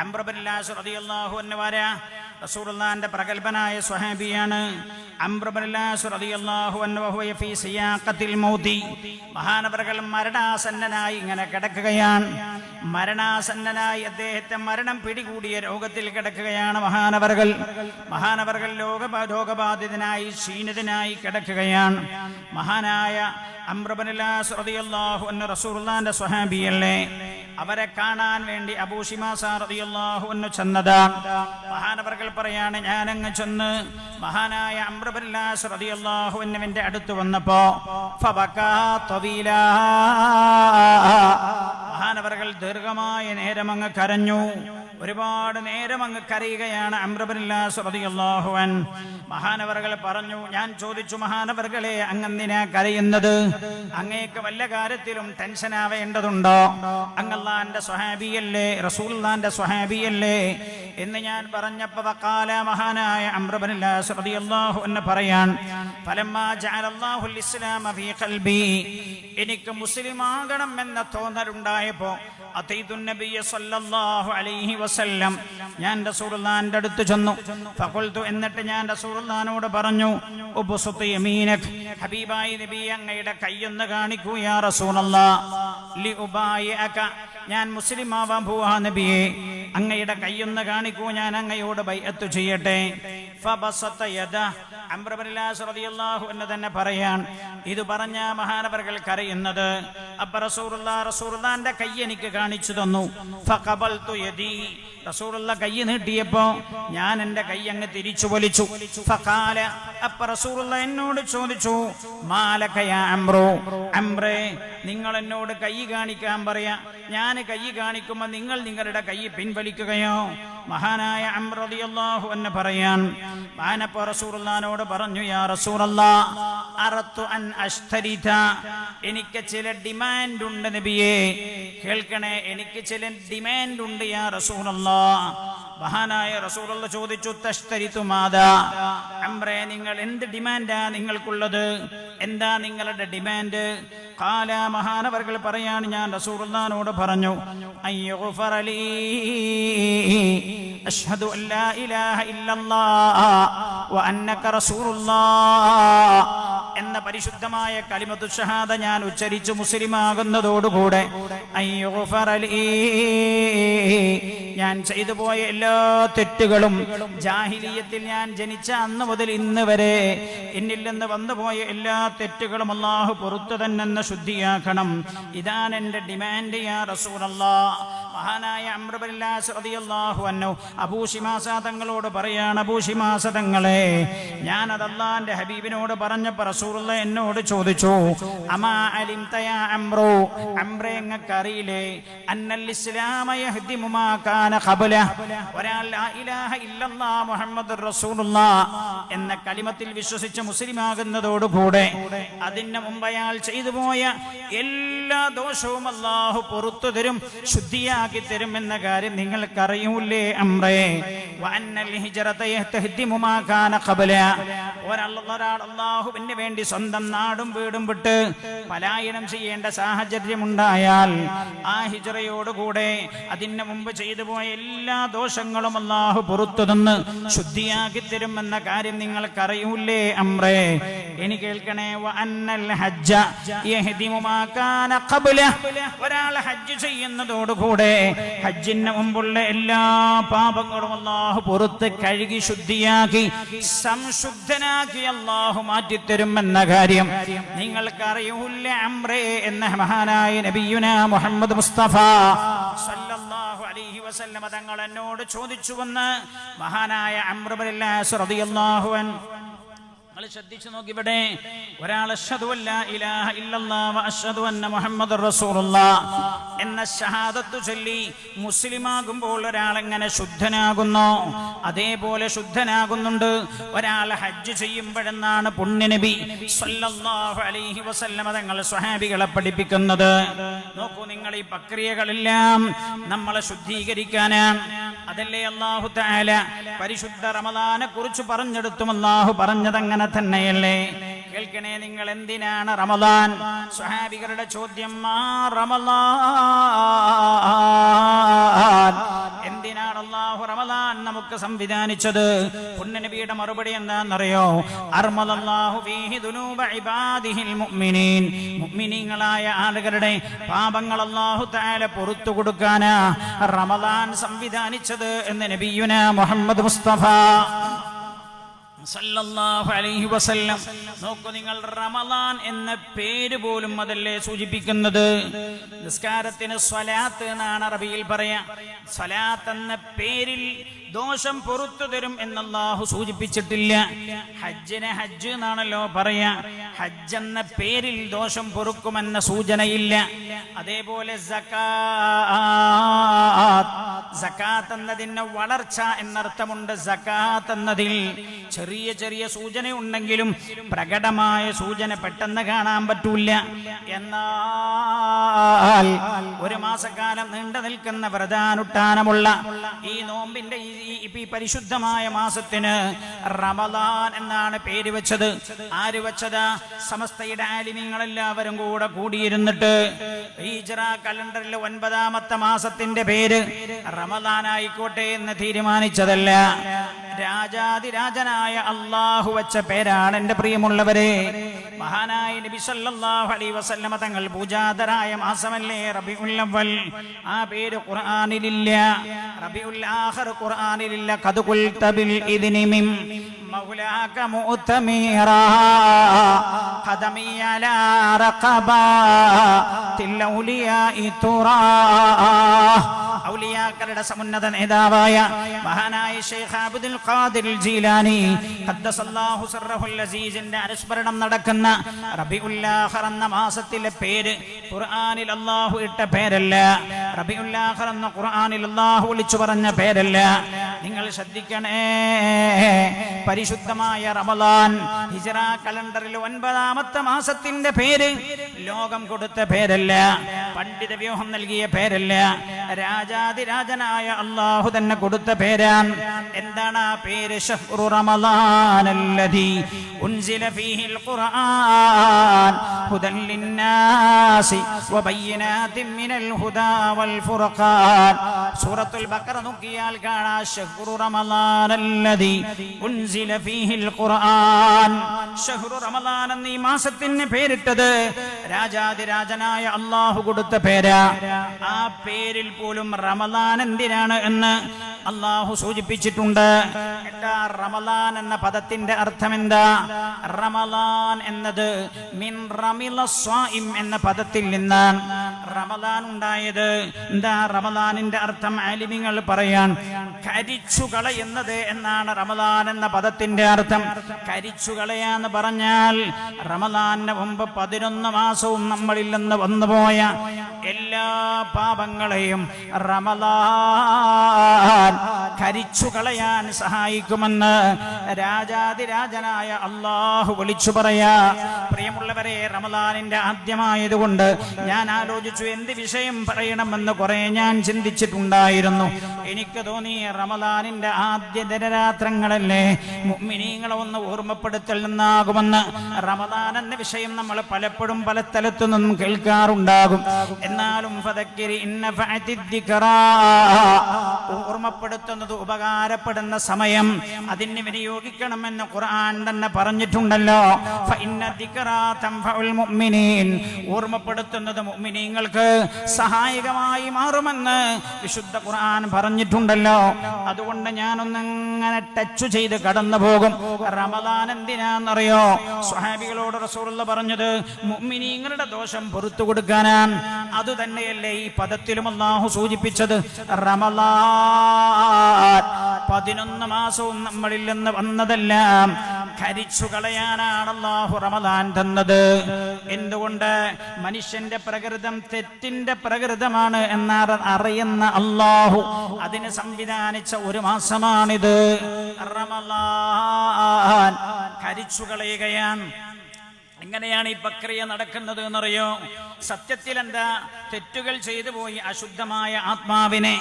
അംർ ഇബ്നുൽ as റളിയല്ലാഹു അൻഹു റസൂലുള്ളാഹിന്റെ പ്രഗൽഭനായ സ്വഹാബിയാണ്. അംർ ഇബ്നുൽ as റളിയല്ലാഹു അൻഹു വഹുവ ഫീ സിയാഖത്തിൽ മൗതി. മഹാനവറുകൾ മരണാസന്നനായി ഇങ്ങനെ കിടക്കുകയാണ്. മരണാസന്നനായി അദ്ദേഹത്തെ മരണം പിടികൂടിയ രോഗത്തിൽ കിടക്കുകയാണ് മഹാനവറുകൾ രോഗബാധിതനായി ക്ഷീണിതനായി കിടക്കുകയാണ്. മഹാനായ അംർ ഇബ്നുൽ ആസ് റളിയല്ലാഹു അൻഹു റസൂലുള്ളാഹിന്റെ സ്വഹാബിയല്ലേ. അവരെ കാണാൻ വേണ്ടി അബൂ ശിമാസ റളിയല്ലാഹു അൻഹു ചെന്നതാണ്. മഹാനവറുകൾ പറയാണ്, ഞാനങ്ങ് ചെന്ന് മഹാനായ അംർ ഇബ്നുൽ ആസ് റളിയല്ലാഹു അൻഹുവിന്റെ അടുത്ത് വന്നപ്പോ ഫബകാ തവീലാ, മഹാനവറുകൾ ദീർഘമായ നേരം അങ്ങ് കരഞ്ഞു. ഒരുപാട് നേരം അങ്ങ് കരയുകയാണ് അംർ ഇബ്നുൽ ആസ് റളിയല്ലാഹു അൻഹു. മഹാനവറുകൾ പറഞ്ഞു, ഞാൻ ചോദിച്ചു, മഹാനവറുകളെ അങ്ങെന്തിനാ കരയുന്നത്? അങ്ങേക്ക് വല്ല കാര്യത്തിലും ടെൻഷൻ ആവേണ്ടതുണ്ടോ? അങ്ങല്ലാന്റെ സ്വഹാബിയല്ലേ, റസൂലുള്ളാഹിന്റെ സ്വഹാബിയല്ലേ എന്ന് ഞാൻ പറഞ്ഞപ്പോൾ വഖാല, മഹാനായ അംർ ഇബ്നുൽ ആസ് റളിയല്ലാഹു അൻഹു പറയാൻ, ഫലമ്മാ ജഅലല്ലാഹുൽ ഇസ്ലാമ ഫീ ഖൽബി, എനിക്ക് മുസ്ലിം ആകണം എന്ന തോന്നലുണ്ടായപ്പോൾ അതൈതുൻ നബിയ സല്ലല്ലാഹു അലൈഹി വസല്ലം, ഞാൻ റസൂലുള്ളാഹിന്റെ അടുത്ത് ചെന്നു. ഫഖുൽതു, എന്നിട്ട് ഞാൻ റസൂലുള്ളാഹിനോട് പറഞ്ഞു, ഉബ്സുത് യമീനക്, ഹബീബായ നബി അങ്ങയുടെ കൈയൊന്ന് കാണിക്കൂ യാ റസൂലല്ലാഹ്, ലി ഉബായിഅക, ഞാൻ മുസ്ലിം ആവാൻ പോവാ നബിയെ, അങ്ങയുടെ കൈയൊന്ന് കാണിക്കൂ, ഞാൻ അങ്ങയോട് ബൈഅത്ത് ചെയ്യട്ടെ. ഫബസത യദ, അംർ ഇബ്നുൽ ആസ് റളിയല്ലാഹു അൻഹു തന്നെ പറയാൻ, ഇത് പറഞ്ഞ മഹാനവറുകൾ കരയുന്നത്. അപ്പോൾ റസൂലുള്ളാഹിന്റെ കൈ എനിക്ക് കാണിച്ചു തന്നു. ഫഖബൽതു യദി, റസൂലുള്ള കൈ നീട്ടിയപ്പോ ഞാൻ എൻ്റെ കൈ അങ്ങ് തിരിച്ചു വലിച്ചു. ഫഖാല, അപ്പോൾ റസൂലുള്ള എന്നോട് ചോദിച്ചു, മാലക യാ അംറു, അംറേ നിങ്ങൾ എന്നോട് കൈ കാണിക്കാൻ പറയാ, ഞാൻ കൈ കാണിക്കുമ്പോൾ നിങ്ങൾ നിങ്ങളുടെ കൈ പിൻവലിക്കുകയോ? മഹാനായ അംർ റളിയല്ലാഹു അൻഹു പറയാൻ, മാനപ്പോ റസൂലുള്ളാഹിനോട് പറഞ്ഞു, യാ റസൂലല്ലാഹ്, അറത്തു അൻ അഷ്തരിത, എനിക്ക് ചില ഡിമാൻഡ് ഉണ്ട് നബിയേ, കേൾക്കണേ, എനിക്ക് ചില ഡിമാൻഡ് ഉണ്ട് യാ റസൂലല്ലാഹ്. മഹാനായ റസൂലുള്ളാഹി ചോദിച്ചു, തഷ്തരിതു മാദാ, അംറേ നിങ്ങൾ എന്ത് ഡിമാൻഡാ നിങ്ങൾക്കുള്ളത്? എന്താ നിങ്ങളുടെ ഡിമാൻഡ്? ഖാല, മഹാനവറുകൾ പറയാണ്, ഞാൻ റസൂലുള്ളാഹിനോട് പറഞ്ഞു, അയ്യുഗ്ഫറ ലീ അഷ്ഹദു അല്ലാ ഇലാഹ ഇല്ലല്ലാഹ് വ അന്നക റസൂലുള്ളാഹ് എന്ന പരിശുദ്ധമായ കലിമത്തു ഷഹാദ ഞാൻ ഉച്ചരിച്ചു മുസ്ലിമാകുന്നതോടുകൂടെ അയ്യുഗ്ഫറ ലീ, ഞാൻ ചെയ്തു പോയ എല്ലാ തെറ്റുകളും, ജാഹിലിയത്തിൽ ഞാൻ ജനിച്ച അന്ന് മുതൽ ഇന്ന് വരെ എന്നിൽ നിന്ന് വന്നുപോയ എല്ലാ തെറ്റുകളും അല്ലാഹു പുറത്തു തന്നെ ശുദ്ധിയാക്കണം. ഇതാണ് എൻ്റെ ഡിമാൻഡ് യാ റസൂലല്ലാഹ്. മഹാനായ അംർ ഇബ്നുൽ ആസ് റളിയല്ലാഹു അൻഹു അബൂ ശിമാസ തങ്ങളോട് പറയാണ്, അബൂ ശിമാസ തങ്ങളെ, ഞാൻ അത് അല്ലാഹുവിന്റെ ഹബീബിനോട് പറഞ്ഞപ്പോൾ റസൂലുള്ളാഹി എന്നോട് ചോദിച്ചു, അമാ അലിംത യാ അംറു, അംറേ നിങ്ങൾക്ക് അറിയില്ലേ, അന്നൽ ഇസ്ലാമ യഹ്ദിമു മാ കാന ഖബല, ഒരാൾ ലാ ഇലാഹ ഇല്ലല്ലാഹ് മുഹമ്മദുർ റസൂലുള്ളാഹ് എന്ന കലിമത്തിൽ വിശ്വസിച്ച് മുസ്ലിമാകുന്നതോടുകൂടെ അതിന് മുമ്പ് അയാൾ ചെയ്തു പോയ എല്ലാ ദോഷവും അല്ലാഹു പുറത്തു തരും, ശുദ്ധിയാക്കി തരും എന്ന കാര്യം നിങ്ങൾക്കറിയൂലേ അംറേ? വഅന്നൽ ഹിജ്റത യഹ്ദിമു മാ കാന ഖബല, ഒരാൾ അല്ലാഹുവിന് വേണ്ടി സ്വന്തം നാടും വീടും വിട്ട് പലായനം ചെയ്യേണ്ട സാഹചര്യം ഉണ്ടായാൽ ആ ഹിജ്റയോടുകൂടെ അതിന് മുമ്പ് ചെയ്തു പോയ എല്ലാ ദോഷങ്ങളും അല്ലാഹു പുറത്തു തന്ന് ശുദ്ധിയാക്കി തരും എന്ന കാര്യം നിങ്ങൾക്കറിയൂലേ അംറേ? ഇനി കേൾക്കണേ, വഅന്നൽ ഹജ്ജ യഹ്ദിമു മാ കാന ഖബല, ഒരാൾ ഹജ്ജ് ചെയ്യുന്നതോടുകൂടെ ഹജ്ജിന് മുമ്പുള്ള എല്ലാ പാപങ്ങളും അല്ലാഹു പുറത്ത് കഴുകി ശുദ്ധിയാക്കി സംശുദ്ധനാക്കി അല്ലാഹു മാറ്റിത്തരും എന്ന കാര്യം നിങ്ങൾക്കറിയൂലേ അംറേ എന്ന മഹാനായ നബിയുനാ മുഹമ്മദ് മുസ്തഫ സല്ലല്ലാഹു അലൈഹി വസല്ലം തങ്ങൾ എന്നോട് ചോദിച്ചുവെന്ന് മഹാനായ അംർ ഇബ്നുൽ ആസ് റളിയല്ലാഹു അൻഹു. നിങ്ങൾ ശ്രദ്ധിച്ചു നോക്കി, ഇവിടെ ഒരാൾ അശ്ഹദു അല്ലാ ഇലാഹ ഇല്ലല്ലാഹ് വ അശ്ഹദു അന്ന മുഹമ്മദുർ റസൂലുള്ളാഹ് എന്ന ഷഹാദത്ത് ചൊല്ലി മുസ്ലിമാകുമ്പോൾ ഒരാൾ എങ്ങനെ ശുദ്ധനാകുന്നു, അതേപോലെ ശുദ്ധനാകുന്നുണ്ട് ഒരാൾ ഹജ്ജ് ചെയ്യുമ്പോഴെന്നാണ് പുണ്യനബി സല്ലല്ലാഹു അലൈഹി വസല്ലം തങ്ങൾ സ്വഹാബികളെ പഠിപ്പിക്കുന്നത്. നോക്കൂ നിങ്ങൾ, ഈ പ്രക്രിയകളെല്ലാം നമ്മളെ ശുദ്ധീകരിക്കാനാണ്. അതല്ലേ അല്ലാഹു തആല പരിശുദ്ധ റമദാനെ കുറിച്ച് പറഞ്ഞെടുത്തും അല്ലാഹു പറഞ്ഞതങ്ങനെ തന്നെയല്ലേ? കേൾക്കണേ, നിങ്ങൾ എന്തിനാണ് റമദാൻ? സ്വഹാബികളുടെ ചോദ്യം, റമദാൻ എന്തിനാ എങ്ങനെയാണ് അല്ലാഹു റമദാൻ നമുക്ക് സംവിധാനിച്ചത്? പുണ്യനബിയുടെ മറുപടി എന്താണെന്നറിയോ? അർമദല്ലാഹു ഫീഹി ദുനൂബ ഇബാദിഹിൽ മുഅ്മിനീൻ. മുഅ്മിനീങ്ങളായ ആളുകളുടെ പാപങ്ങൾ അല്ലാഹു തആല പുറത്തു കൊടുക്കാനാ റമദാൻ സംവിധാനിച്ചത് എന്ന് നബിയുനാ മുഹമ്മദ് മുസ്തഫ സല്ലല്ലാഹു അലൈഹി വസല്ലം. നോക്കൂ നിങ്ങൾ, റമദാൻ എന്ന പേര് പോലും അതല്ലേ സൂചിപ്പിക്കുന്നത്? നിസ്കാരത്തിന് സ്വലാത്ത് എന്നാണ് അറബിയിൽ പറയാ. സ്വലാത്ത് എന്ന പേരിൽ ദോഷം പുറത്തു തരും എന്ന് അല്ലാഹു സൂചിപ്പിച്ചിട്ടില്ല. ഹജ്ജിനെ ഹജ്ജ് എന്നാണല്ലോ പറയാ. ഹജ്ജ് എന്ന പേരിൽ ദോഷം പൊറുക്കുമെന്ന സൂചനയില്ല. അതേപോലെ സകാത്ത് എന്നതിന് വളർച്ച എന്നർത്ഥമുണ്ട്. സകാത്ത് എന്നതിൽ ചെറിയ ചെറിയ സൂചന ഉണ്ടെങ്കിലും പ്രകടമായ സൂചന പെട്ടെന്ന് കാണാൻ പറ്റൂല. എന്നാൽ ഒരു മാസക്കാലം നീണ്ടു നിൽക്കുന്ന വ്രതാനുഷ്ഠാനമുള്ള ഈ നോമ്പിന്റെ ഈ പരിശുദ്ധമായ മാസത്തിന് റമദാൻ എന്നാണ് പേര് വെച്ചത്. ആര് വെച്ചതാ? സമസ്തയുടെ ആലിമീങ്ങളെല്ലാവരും കൂടെ കൂടിയിരുന്നിട്ട് ഹിജ്റ കലണ്ടറിൽ 9ാമത്തെ മാസത്തിന്റെ പേര് റമദാൻ ആയിക്കോട്ടെ എന്ന് തീരുമാനിച്ചതല്ല. രാജാതിരാജനായ അല്ലാഹു വെച്ച പേരാണ്. എന്റെ പ്രിയമുള്ളവരെ, മഹാനായ നബി സല്ലല്ലാഹു അലൈഹി വസല്ലമ തങ്ങൾ പൂജാതരായ മാസമല്ലേ റബീഉൽ അവ്വൽ. ആ പേര് ഖുർആനിലില്ല. റബീഉൽ ആഖിർ ഖുർആനിലില്ല. ഖദ് ഖുൽത ബിൽ ഇദ്നി മിൻ മൗലാക മുഅ്തമിറാ ഖദമി അലാ റഖബാ തിൽ ഔലിയാഇ തുറാ. ഔലിയാക്കളുടെ സമുന്നത നേതാവായ മഹാനായ ശൈഖ് അബ്ദുൽ ഖാദിർ ജീലാനി ഖദ്ദസല്ലാഹു സിർറഹുൽ അസീസിന്റെ അനുസ്മരണം നടക്കുന്ന റബീഉൽ ആഖിർ എന്ന മാസത്തിലെ പേര് ഖുർആനിൽ അല്ലാഹു ഇട്ട പേരല്ല. റബീഉൽ ആഖിർ എന്ന ഖുർആനിൽ അല്ലാഹു വിളിച്ചു പറഞ്ഞ പേരല്ല. നിങ്ങൾ ശ്രദ്ധിക്കണേ, പരിശുദ്ധമായ റമദാൻ ഹിജ്റ കലണ്ടറിൽ 9ാമത്തെ മാസത്തിന്റെ പേര് ലോകം കൊടുത്ത പേരല്ല. പണ്ഡിത വ്യൂഹം നൽകിയ പേരല്ല. രാജാതിരാജനായ അല്ലാഹു തന്നെ കൊടുത്ത പേരാണ്. എന്താണ് ആ പേര്? ശഹ്റു റമദാനല്ലദീ ഉൻസില ഫീഹിൽ ഖുർആൻ ഹുദൻ ലിന്നാസി വബയ്യിനാതിൻ മിനൽ ഹുദാ വൽ ഫുർഖാൻ. സൂറത്തുൽ ബഖറ നോക്കിയാൽ കാണാം ശഹ്റു റമദാനല്ലദീ ഉൻസില ഫീഹിൽ ഖുർആൻ. ശഹ്റു റമദാൻ എന്ന ഈ മാസത്തിന് പേരിട്ടത് രാജാതിരാജനായ അല്ലാഹു കൊടുത്ത പേരാ. ആ പേരിൽ പോലും റമദാൻ എന്തിനാണ് എന്ന് അല്ലാഹു സൂചിപ്പിച്ചിട്ടുണ്ട്. എന്താ റമദാൻ എന്ന പദത്തിന്റെ അർത്ഥം എന്താ? റമദാൻ എന്നത് മിൻ റമില സ്വാഇം എന്ന പദത്തിൽ നിന്നാണ് റമദാൻ ഉണ്ടായത്. എന്താ റമദാനിന്റെ അർത്ഥം? ആലിമീങ്ങൾ പറയാൻ കരിച്ചുകളയുന്നത് എന്നാണ് റമദാൻ എന്ന പദത്തിന്റെ അർത്ഥം. കരിച്ചുകളയാന്ന് പറഞ്ഞാൽ റമദാനിന് മുമ്പ് 11 മാസവും നമ്മളിൽ നിന്ന് വന്നുപോയ എല്ലാ പാപങ്ങളെയും റമദാൻ കരിച്ചുകളയാൻ സഹായിക്കുമെന്ന് രാജാതിരാജനായ അല്ലാഹു വിളിച്ചു പറയാ. പ്രിയമുള്ളവരെ, റമദാനിന്റെ ആദ്യമായതുകൊണ്ട് ഞാൻ ആലോചിച്ചു എന്ത് വിഷയം പറയണമെന്ന് കുറെ ഞാൻ ചിന്തിച്ചിട്ടുണ്ടായിരുന്നു. എനിക്ക് തോന്നി റമദാനിന്റെ ആദ്യ ദിനരാത്രങ്ങളല്ലേ, മുഅ്മിനീങ്ങളെ ഒന്ന് ഓർമ്മപ്പെടുത്തൽ നിന്നാകുമെന്ന്. റമദാൻ എന്ന വിഷയം നമ്മൾ പലപ്പോഴും പല സ്ഥലത്തു നിന്നും കേൾക്കാറുണ്ടാകും. എന്നാലും ഫദക്കിരി ഇന്ന ഫഅതിദ് ദിക്റാ, ഓർമ്മപ്പെടുത്തുന്നത് ഉപകാരപ്പെടുന്ന സമയം അതിന് വിനിയോഗിക്കണമെന്ന് ഖുർആൻ തന്നെ പറഞ്ഞിട്ടുണ്ടല്ലോ. ഫഇന്ന ദിക്റാ തൻഫഉൽ മുഅ്മിനീൻ, ഓർമ്മപ്പെടുത്തുന്നത് മുഅ്മിനീങ്ങൾക്ക് സഹായകമായി മാറുമെന്ന് വിശുദ്ധ ഖുർആൻ പറഞ്ഞിട്ടുണ്ടല്ലോ. അതുകൊണ്ട് ഞാനൊന്നിങ്ങനെ ടച്ച് ചെയ്ത് കടന്നു പോകും. റമദാൻ എന്തിനാണെന്നറിയോ? സ്വഹാബികളോട് റസൂലുള്ള പറഞ്ഞത് മുഅ്മിനീങ്ങളുടെ ദോഷം പുറത്തു കൊടുക്കാനാണ്. അത് തന്നെയല്ലേ ഈ പദത്തിലും അല്ലാഹു സൂചിപ്പിച്ചത്. റമദാൻ 11 മാസവും നമ്മളിൽ നിന്ന് വന്നതെല്ലാം കരിച്ചു കളയാനാണ് അല്ലാഹു റമദാൻ തന്നത്. എന്തുകൊണ്ട്? മനുഷ്യന്റെ പ്രകൃതം തെറ്റിന്റെ പ്രകൃതമാണ് എന്നറിയുന്ന അല്ലാഹു അതിന് സംവിധാനിച്ച ഒരു മാസമാണിത്. റമദാൻ കരിച്ചു കളയുകയാണ്. എങ്ങനെയാണ് ഈ പ്രക്രിയ നടക്കുന്നത് എന്നറിയോ? സത്യത്തിൽ എന്താ? തെറ്റുകൾ ചെയ്തു പോയി അശുദ്ധമായ ആത്മാവിനെ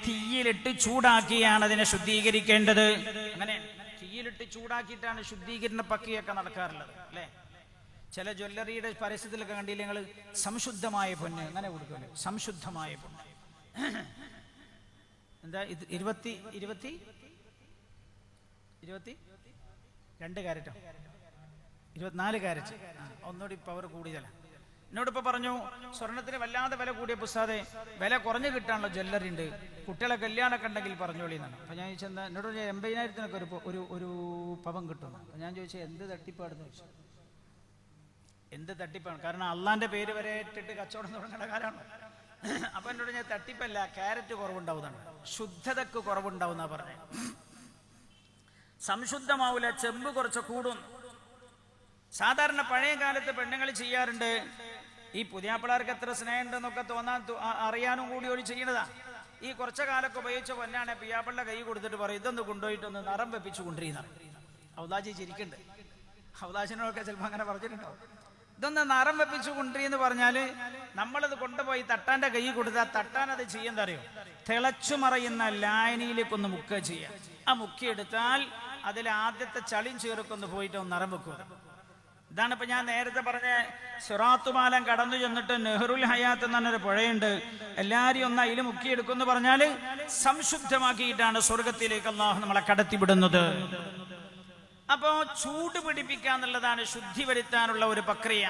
തീയിലിട്ട് ചൂടാക്കിയാണ് അതിനെ ശുദ്ധീകരിക്കേണ്ടത്. അങ്ങനെ തീയിലിട്ട് ചൂടാക്കിയിട്ടാണ് ശുദ്ധീകരണ പ്രക്രിയയൊക്കെ നടക്കാറുള്ളത്, അല്ലേ? ചില ജ്വല്ലറിയുടെ പരസ്യത്തിലൊക്കെ കണ്ടില്ലേ നിങ്ങൾ? സംശുദ്ധമായ പൊന്ന് അങ്ങനെ കൊടുക്കുമല്ലോ, സംശുദ്ധമായ പൊന്ന്. എന്താ ഇത് 22 കാരറ്റോ 24 കാരറ്റ്. ഒന്നുകൂടി പവർ കൂടിയതല്ല. എന്നോടിപ്പോൾ പറഞ്ഞു സ്വർണത്തിന് വല്ലാതെ വില കൂടിയ പുസ്തകത്തെ വില കുറഞ്ഞു കിട്ടാനുള്ള ജ്വല്ലറി ഉണ്ട്, കുട്ടികളെ കല്യാണമൊക്കെ ഉണ്ടെങ്കിൽ പറഞ്ഞോളി എന്നാണ്. അപ്പോൾ ഞാൻ ചോദിച്ചെന്താ, എന്നോട് 80,000-നൊക്കെ ഒരു പവൻ കിട്ടും. അപ്പോൾ ഞാൻ ചോദിച്ചാൽ എന്ത് തട്ടിപ്പാണെന്ന് ചോദിച്ചു. എന്ത് തട്ടിപ്പാണ്? കാരണം അള്ളാന്റെ പേര് വരെ ഇട്ടിട്ട് കച്ചവടം തുടങ്ങേണ്ട കാലമാണ്. അപ്പം എന്നോട് ഞാൻ തട്ടിപ്പല്ല, ക്യാരറ്റ് കുറവുണ്ടാവുന്നതാണ്, ശുദ്ധതക്ക് കുറവുണ്ടാവുന്ന പറഞ്ഞത്. സംശുദ്ധമാവൂല, ചെമ്പ് കുറച്ച് കൂടും. സാധാരണ പഴയ കാലത്ത് പെണ്ണുങ്ങൾ ചെയ്യാറുണ്ട്, ഈ പുതിയാപ്പിളാർക്ക് എത്ര സ്നേഹമുണ്ടെന്നൊക്കെ അറിയാനും കൂടി ഒരു ചെയ്യണതാ. ഈ കുറച്ച കാലൊക്കെ ഉപയോഗിച്ച പൊന്നാണ് പിയാപ്പിളുടെ കൈ കൊടുത്തിട്ട് പറയും ഇതൊന്ന് കൊണ്ടുപോയിട്ടൊന്ന് നിറം വെപ്പിച്ച് കൊണ്ടിരുന്നാണ്. ഔദാജി ചിരിക്കുന്നുണ്ട്. ഔദാജിനൊക്കെ ചിലപ്പോൾ അങ്ങനെ പറഞ്ഞിട്ടുണ്ടാവും. ഇതൊന്ന് നിറം വെപ്പിച്ച് കൊണ്ടിരിന്ന് പറഞ്ഞാൽ നമ്മളത് കൊണ്ടുപോയി തട്ടാന്റെ കൈ കൊടുത്താൽ തട്ടാൻ അത് ചെയ്യുന്ന അറിയോ, തിളച്ചു മറയുന്ന ലായനിയിലേക്കൊന്ന് മുക്കുക ചെയ്യാം. ആ മുക്കിയെടുത്താൽ അതിൽ ആദ്യത്തെ ചളിയും ചേർക്കൊന്ന് പോയിട്ട് ഒന്ന് നിറം വെക്കുക. ഇതാണ് ഇപ്പൊ ഞാൻ നേരത്തെ പറഞ്ഞ സിറാത്തുപാലം കടന്നു ചെന്നിട്ട് നെഹ്റുൽ ഹയാത്ത് എന്ന് പറഞ്ഞൊരു പുഴയുണ്ട്, എല്ലാരും ഒന്ന് അതിൽ മുക്കിയെടുക്കുമെന്ന് പറഞ്ഞാല് സംശുദ്ധമാക്കിയിട്ടാണ് സ്വർഗത്തിലേക്ക് അല്ലാഹു നമ്മളെ കടത്തിവിടുന്നത്. അപ്പോ ചൂട് പിടിപ്പിക്കാന്നുള്ളതാണ് ശുദ്ധി വരുത്താനുള്ള ഒരു പ്രക്രിയ.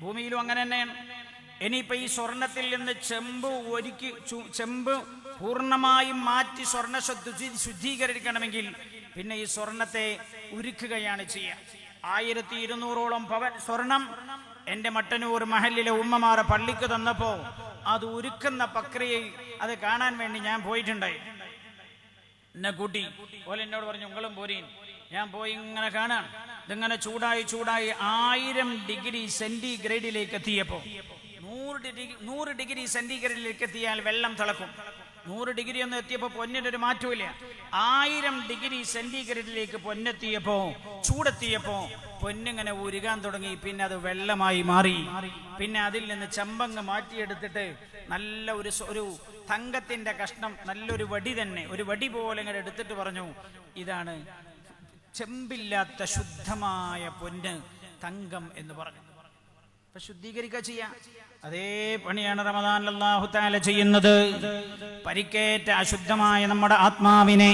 ഭൂമിയിലും അങ്ങനെ തന്നെയാണ്. ഇനിയിപ്പോ ഈ സ്വർണത്തിൽ നിന്ന് ചെമ്പ് പൂർണ്ണമായും മാറ്റി സ്വർണ്ണ ശുദ്ധീകരിക്കണമെങ്കിൽ പിന്നെ ഈ സ്വർണത്തെ ഉരുക്കുകയാണ് ചെയ്യുക. 1200-ഓളം പവൻ സ്വർണം എന്റെ മട്ടന്നൂർ മഹലിലെ ഉമ്മമാരെ പള്ളിക്ക് തന്നപ്പോ അത് ഉരുക്കുന്ന പ്രക്രിയയിൽ അത് കാണാൻ വേണ്ടി ഞാൻ പോയിട്ടുണ്ടായി. എന്നെ കൂട്ടി പോലെ എന്നോട് പറഞ്ഞു നിങ്ങളും പോരീൻ. ഞാൻ പോയി ഇങ്ങനെ കാണാൻ. ഇതിങ്ങനെ ചൂടായി 1000 ഡിഗ്രി സെന്റിഗ്രേഡിലേക്ക് എത്തിയപ്പോ 100 ഡിഗ്രി സെന്റിഗ്രേഡിലേക്ക് എത്തിയാൽ വെള്ളം തിളക്കും. 100 ഡിഗ്രി ഒന്നും എത്തിയപ്പോ പൊന്നിനൊരു മാറ്റമില്ല. 1000 ഡിഗ്രി സെന്റിഗ്രേഡിലേക്ക് പൊന്നെത്തിയപ്പോ, ചൂടെത്തിയപ്പോ പൊന്നിങ്ങനെ ഉരുകാൻ തുടങ്ങി. പിന്നെ അത് വെള്ളമായി മാറി. പിന്നെ അതിൽ നിന്ന് ചെമ്പങ്ങ് മാറ്റിയെടുത്തിട്ട് നല്ല ഒരു തങ്കത്തിന്റെ കഷ്ണം, നല്ലൊരു വടി തന്നെ, ഒരു വടി പോലെ ഇങ്ങനെ എടുത്തിട്ട് പറഞ്ഞു ഇതാണ് ചെമ്പില്ലാത്ത ശുദ്ധമായ പൊന്ന്, തങ്കം എന്ന് പറഞ്ഞു. അപ്പൊ ശുദ്ധീകരിക്കുക ചെയ്യാം. അതേ പണിയാണ് റമദാനിൽ അല്ലാഹു തആല ചെയ്യുന്നത്. പരിക്കേറ്റ അശുദ്ധമായ നമ്മുടെ ആത്മാവിനെ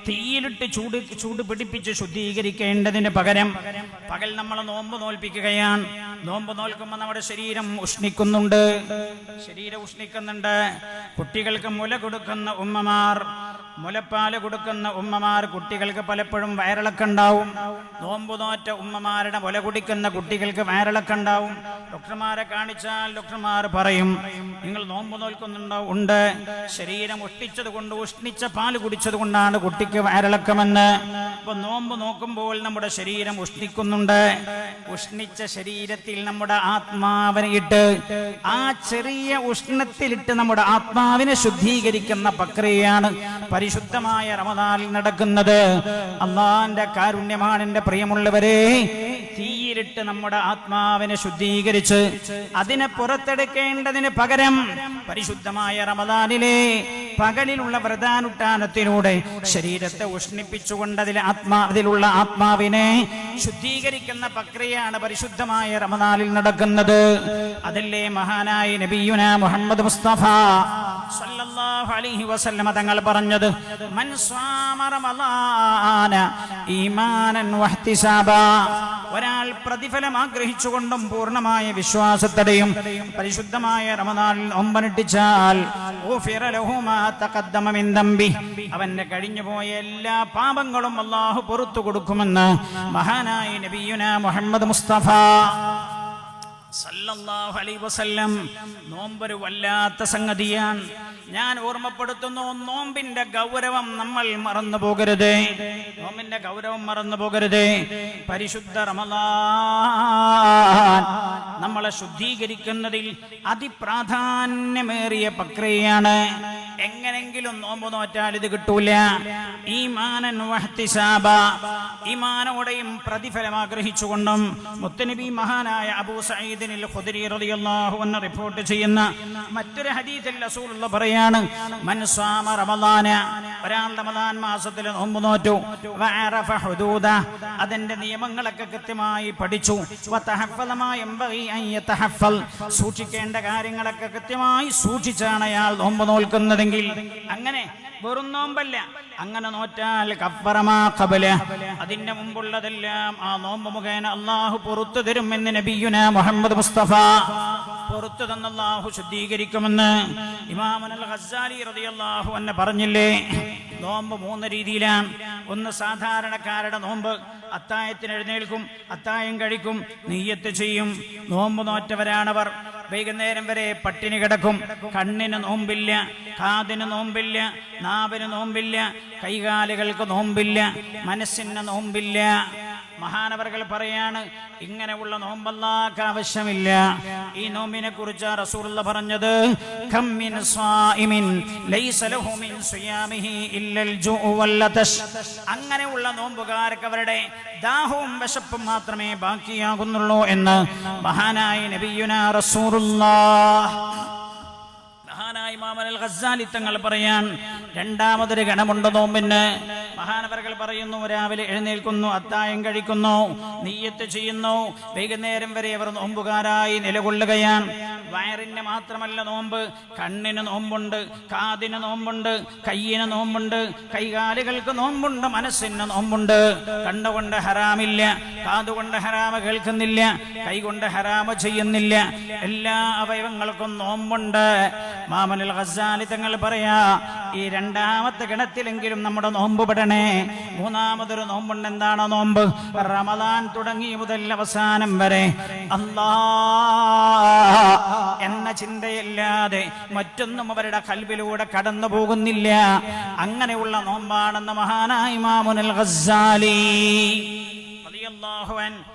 തീയിലിട്ട് ചൂട് പിടിപ്പിച്ച് ശുദ്ധീകരിക്കേണ്ടതിന് പകരം പകൽ നമ്മൾ നോമ്പ് നോൽപ്പിക്കുകയാണ്. നോമ്പ് നോൽക്കുമ്പോൾ നമ്മുടെ ശരീരം ഉഷ്ണിക്കുന്നുണ്ട്. കുട്ടികൾക്ക് മുല കൊടുക്കുന്ന ഉമ്മമാർ, മുലപ്പാല് കൊടുക്കുന്ന ഉമ്മമാർ, കുട്ടികൾക്ക് പലപ്പോഴും വയറിളക്കുണ്ടാവും. നോമ്പ് നോറ്റ ഉമ്മമാരുടെ മുല കുടിക്കുന്ന കുട്ടികൾക്ക് വയറിളക്കുണ്ടാവും. ഡോക്ടർമാരെ കാണിച്ചാൽ ഡോക്ടർമാർ പറയും നിങ്ങൾ നോമ്പ് നോൽക്കുന്നുണ്ടോ? ഉണ്ട്. ശരീരം ഉഷ്ണിച്ച പാല് കുടിച്ചത് കൊണ്ടാണ് കുട്ടിക്ക് വയറിളക്കമെന്ന്. അപ്പൊ നോമ്പ് നോക്കുമ്പോൾ നമ്മുടെ ശരീരം ഉഷ്ണിക്കുന്നുണ്ട്. ഉഷ്ണിച്ച ശരീരത്തിൽ നമ്മുടെ ആത്മാവിനെ ഇട്ട്, ആ ചെറിയ ഉഷ്ണത്തിലിട്ട് നമ്മുടെ ആത്മാവിനെ ശുദ്ധീകരിക്കുന്ന പ്രക്രിയയാണ് പരിശുദ്ധമായ റമദാനിൽ നടക്കുന്നത്. അല്ലാഹുവിന്റെ കാരുണ്യമാണ് എന്റെ പ്രിയമുള്ളവരെ. തീയിലിട്ട് നമ്മുടെ ആത്മാവിനെ ശുദ്ധീകരിച്ച് അതിനെ പുറത്തെടുക്കേണ്ടതിന് പകരം പരിശുദ്ധമായ റമദാനിലെ പകലിലുള്ള വ്രതാനുഷ്ഠാനത്തിലൂടെ ശരീരത്തെ ഉഷ്ണിപ്പിച്ചുകൊണ്ട് അതിലുള്ള ആത്മാവിനെ ശുദ്ധീകരിക്കുന്ന പ്രക്രിയയാണ് പരിശുദ്ധമായ റമദാനിൽ നടക്കുന്നത്. അതല്ലേ മഹാനായ നബിയുനാ മുഹമ്മദ് മുസ്തഫ സല്ലല്ലാഹു അലൈഹി വസല്ലം തങ്ങൾ പറഞ്ഞത്, മൻ സ്വാമ റമദാന ഈമാനൻ വഹ്തിസാബാ. ഒരാൾ പ്രതിഫലം ആഗ്രഹിച്ചുകൊണ്ടും പൂർണ്ണമായ വിശ്വാസത്തോടെയും പരിശുദ്ധമായ റമദാനിൽ നോമ്പനുഷ്ഠിച്ചാൽ അവന്റെ കഴിഞ്ഞുപോയ എല്ലാ പാപങ്ങളും അല്ലാഹു പുറത്തു കൊടുക്കുമെന്ന് മഹാനായ നബിയുനാ മുഹമ്മദ് മുസ്തഫ സല്ലല്ലാഹു അലൈഹി വസല്ലം. നോമ്പൊരു വല്ലാത്ത സംഗതിയാണ്. ഞാൻ ഓർമ്മപ്പെടുത്തുന്നു, നോമ്പിന്റെ ഗൗരവം നമ്മൾ മറന്നു പോകരുത്. നോമ്പിന്റെ ഗൗരവം മറന്നു പോകരുത്. പരിശുദ്ധ റമദാൻ നമ്മളെ ശുദ്ധീകരിക്കുന്നതിൽ അതിപ്രാധാന്യമേറിയ പ്രക്രിയയാണ്. എങ്ങനെങ്കിലും നോമ്പ് നോറ്റാൽ ഇത് കിട്ടൂല. ഈമാനൻ വഹ്തിസാബ, ഈമാനോടെയും പ്രതിഫലം ആഗ്രഹിച്ചുകൊണ്ടും മുത്തനബി മഹാനായ അബൂ സഈദ് സഈദിൻ അൽ ഖുദരി റളിയല്ലാഹു അൻഹു റിപ്പോർട്ട് ചെയ്യുന്ന മറ്റൊരു ഹദീസിൽ റസൂലുള്ളാഹി പറയാണ്, മൻ സാമ റമളാന, ഒരാൾ റമളാൻ മാസത്തിൽ നോമ്പ് നോറ്റു, വഅറഫ ഹുദൂദ, അതിന്റെ നിയമങ്ങളൊക്കെ കൃത്യമായി പഠിച്ചു, വതഹഫ്ഫള മാ യംബഗി അൻ യതഹഫ്ഫൽ, സൂക്ഷിക്കേണ്ട കാര്യങ്ങളൊക്കെ കൃത്യമായി സൂക്ഷിച്ചാണ് അയാൾ നോമ്പ് നോൽക്കുന്നതെങ്കിൽ, അങ്ങനെ വെറും നോമ്പല്ല, അങ്ങനെ നോറ്റാൽ കഫറമാ ഖബല, അതിന്റെ മുമ്പുള്ളതെല്ലാം ആ നോമ്പ് മുഖേന അല്ലാഹു പുറത്തു തരുമെന്ന് നബിയുനാ മുഹമ്മദ് മുസ്തഫ പുറത്തു തന്ന അല്ലാഹു ശുദ്ധീകരിക്കുമെന്ന് ഇമാമുൽ ഗസ്സാലി റളിയല്ലാഹു അൻഹു പറഞ്ഞില്ലേ. നോമ്പ് 3 രീതിയിലാണ്. ഒന്ന് സാധാരണക്കാരുടെ നോമ്പ്, അത്തായത്തിന് എഴുന്നേൽക്കും, അത്തായം കഴിക്കും, നിയ്യത്ത് ചെയ്യും, നോമ്പ് നോറ്റവരാണവർ. വൈകുന്നേരം വരെ പട്ടിണി കിടക്കും, കണ്ണിന് നോമ്പില്ല, കാതിന് നോമ്പില്ല, നാവിന് നോമ്പില്ല, കൈകാലുകൾക്ക് നോമ്പില്ല, മനസ്സിന് നോമ്പില്ല. മഹാനവറുകൾ പറയാണ്, ഇങ്ങനെയുള്ള നോമ്പല്ലാഹ്ക്ക് ആവശ്യമില്ല. ഈ നോമ്പിനെ കുറിച്ച് റസൂലുള്ളാഹി പറഞ്ഞത്, കം മിൻ സായിമിൻ ലൈസ ലഹു മിൻ സിയാമിഹി ഇല്ലൽ ജൂഉ വല്ലതശ്, അങ്ങനെയുള്ള നോമ്പുകാർക്ക് അവരുടെ ദാഹവും വിശപ്പും മാത്രമേ ബാക്കിയാകുന്നുള്ളൂ എന്ന് മഹാനായ നബിയുനാ റസൂലുള്ളാഹി ഇമാമുൽ ഗസ്സാലി തങ്ങൾ പറയാൻ. രണ്ടാമതൊരു ഗണമുണ്ട് നോമ്പിന്. മഹാനവറുകൾ പറയുന്നു, രാവിലെ എഴുന്നേൽക്കുന്നു, അത്തായം കഴിക്കുന്നു, നിയ്യത്ത് ചെയ്യുന്നു, വൈകുന്നേരം വരെ അവർ നോമ്പുകാരായി നിലകൊള്ളുകയാണ്. വയറിന് മാത്രമല്ല നോമ്പ്, കണ്ണിന് നോമ്പുണ്ട്, കാതിന് നോമ്പുണ്ട്, കയ്യിന് നോമ്പുണ്ട്, കൈകാലുകൾക്ക് നോമ്പുണ്ട്, മനസ്സിന് നോമ്പുണ്ട്. കണ്ണുകൊണ്ട് ഹറാമില്ല, കാതുകൊണ്ട് ഹറാമ് കേൾക്കുന്നില്ല, കൈകൊണ്ട് ഹറാമ് ചെയ്യുന്നില്ല, എല്ലാ അവയവങ്ങൾക്കും നോമ്പുണ്ട്. ഇമാമുൽ ഗസ്സാലി തങ്ങൾ പറയാ, ഈ രണ്ടാമത്തെ ഗണത്തിലെങ്കിലും നമ്മുടെ നോമ്പ് പെടണേ. മൂന്നാമതൊരു നോമ്പുണ്ട്. എന്താണ് നോമ്പ്? റമളാൻ തുടങ്ങി മുതൽ അവസാനം വരെ അല്ലാഹ് എന്ന ചിന്തയില്ലാതെ മറ്റൊന്നും അവരുടെ ഖൽബിലൂടെ കടന്നു പോകുന്നില്ല. അങ്ങനെയുള്ള നോമ്പാണെന്ന് മഹാനായ ഇമാമുൽ ഗസ്സാലി റളിയല്ലാഹു അൻഹു